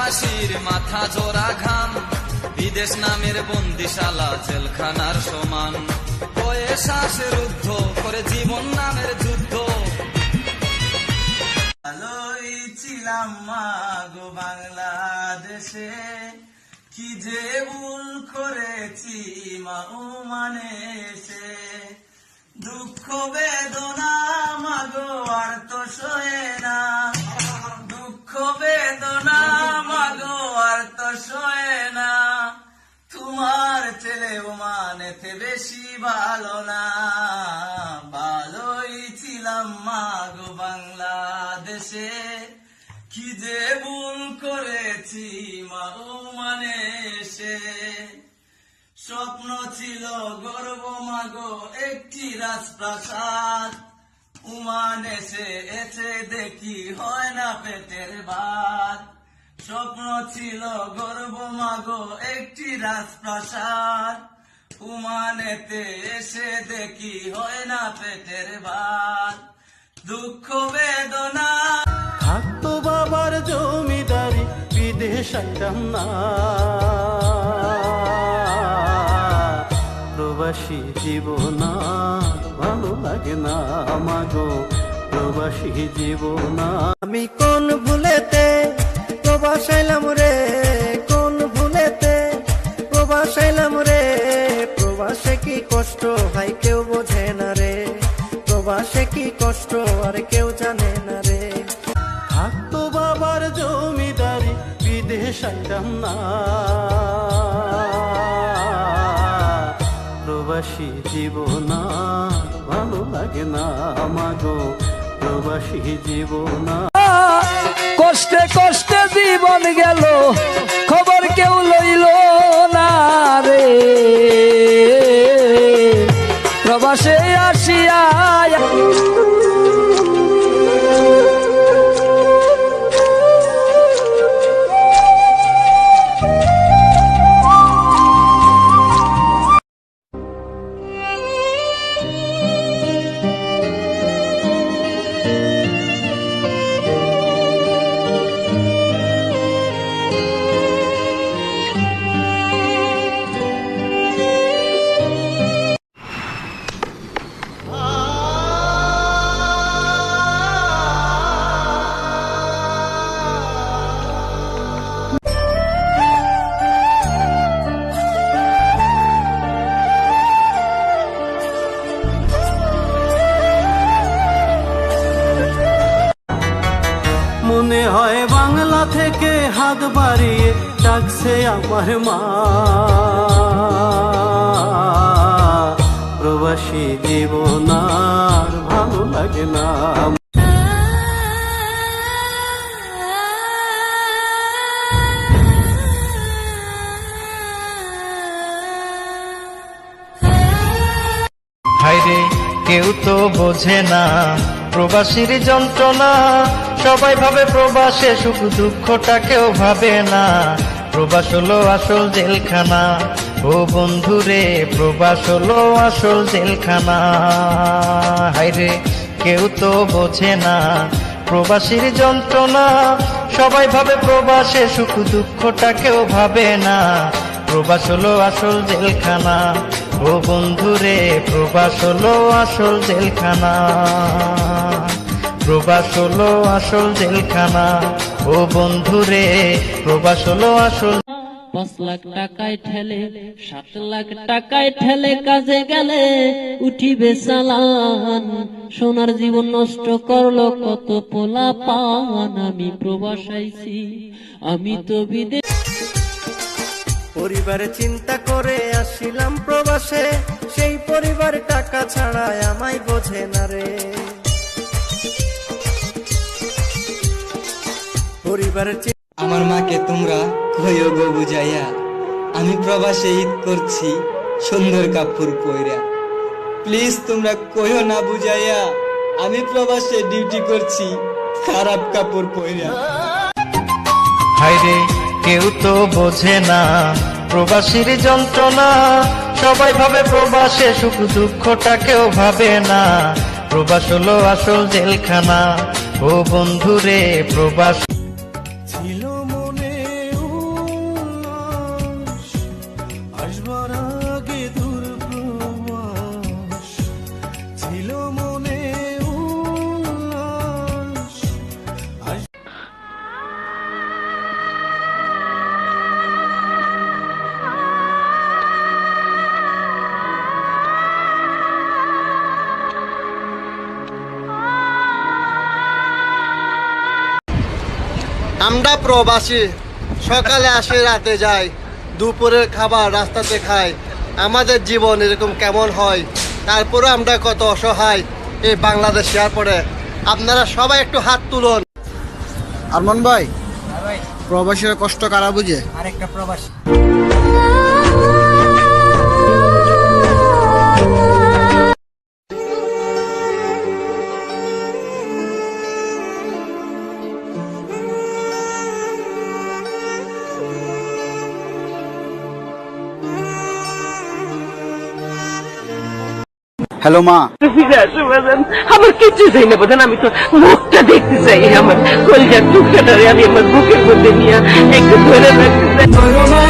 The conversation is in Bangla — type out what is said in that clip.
প্রবাসীর মাথা জোড়া ঘাম, বিদেশ নামের বন্দিশালা জেলখানার সমান। বয়ে শ্বাসের রুদ্ধ করে জীবন নামের যুদ্ধ। ভালোই ছিলাম মাগো বাংলাদেশে, কি যে ভুল করেছি মা মানে সে। দুঃখ বেদনা মাগো আর তো সয়ে না, দুঃখ বেদনা মাগো আর তো সয়ে না। তোমার ছেলে মানেতে বেশি ভালো না। ভালোই ছিলাম মাগো বাংলাদেশে, কি যে ভুল করেছি মা মানে সে। স্বপ্ন ছিল গর্ব মাগো একটি রাজপ্রাসাদ, উমানে সে এসে দেখি হয় না পেটের ভাত। স্বপ্ন ছিল গর্ব মাগো একটি রাজপ্রাসাদ, উমানেতে এসে দেখি হয় না পেটের ভাত। দুঃখ বেদনা থাকতো বাবার জমিদারি, বিদেশ আইতাম না। প্রবাসী জীবন ভালো লাগে না মাগো, প্রবাসী জীবন। আমি কোন ভুলেতে প্রবাস আইলাম রে, কোন ভুলেতে প্রবাস আইলাম রে। প্রবাসে কি কষ্ট হয় কেউ বোঝে না রে, প্রবাসে কি কষ্ট আর কেউ জানে না রে। থাকতো বাবার জমিদারি, বিদেশ আইতাম না। প্রবাসী জীবন ভালো লাগে না মাগো, প্রবাসী জীবন। কষ্টে কষ্টে জীবন গেল, খবর কেউ লইল না রে। প্রবাসে আসিয়া মনে হয় বাংলা থেকে হাত বাড়িয়ে ডাকছে আমার মা। প্রবাসী জীবন আর ভালো লাগে না। হায়রে কেউ তো বোঝে না প্রবাসীর যন্ত্রণা, সবাই ভাবে প্রবাসে সুখ দুঃখটা কেউ ভাবে না। প্রবাস হলো আসল জেলখানা, ও বন্ধুরে প্রবাস হলো আসল জেলখানা। হায়রে কেউ তো বোঝে না প্রবাসীর যন্ত্রণা, সবাই ভাবে প্রবাসে সুখ দুঃখটা কেউ ভাবে না। প্রবাস হলো আসল জেলখানা, ও বন্ধুরে প্রবাস হলো আসল জেলখানা। প্রবাস হলো আসল জেলখানা, ও বন্ধুরে প্রবাস হলো আসল। 5 লাখ টাকায় ঠেলে 7 লাখ টাকায় ঠেলে কাজে গেলে উঠিবে চালান। সোনার জীবন নষ্ট করলো কত পোলা পান। আমি প্রবাস আইছি, আমি তো বিদেশ। পরিবার চিন্তা করে আসিলাম প্রবাসে, সেই পরিবার টাকা ছাড়া আমায় বোঝে না রে। পরিবার আমার মাকে তোমরা কইও গো বুঝাইয়া, আমি প্রবাসে ঈদ করছি সুন্দর কাপড় পইরা। প্লিজ তোমরা কইও না বুঝাইয়া, আমি প্রবাসে ডিউটি করছি খারাপ কাপড় পইরা। হায়রে কেউ তো বোঝে না প্রবাসীর যন্ত্রণা, সবাই ভাবে প্রবাসে সুখ দুঃখটা কেউ ভাবে না। প্রবাস হলো আসল জেলখানা, ও বন্ধুরে প্রবাস। ছিল মনে আমরা প্রবাসী, সকালে আসে রাতে যাই, দুপুরের খাবার রাস্তাতে খাই। আমাদের জীবন এরকম কেমন হয়, তারপরে আমরা কত অসহায় এই বাংলাদেশ আসার পরে। আপনারা সবাই একটু হাত তুলুন। আরমান ভাই, প্রবাসীরা কষ্ট কারা বুঝে? আরেকটা প্রবাসী। হ্যালো মা, ফিরে আসো বাজান, আমার কিচ্ছু চাই না বাজান, আমি তো মুখটা দেখতে চাই, আমার কলজার টুকরাটারে আমি আমার বুকের মধ্যে নিয়ে একটু ধরে রাখতে চাই।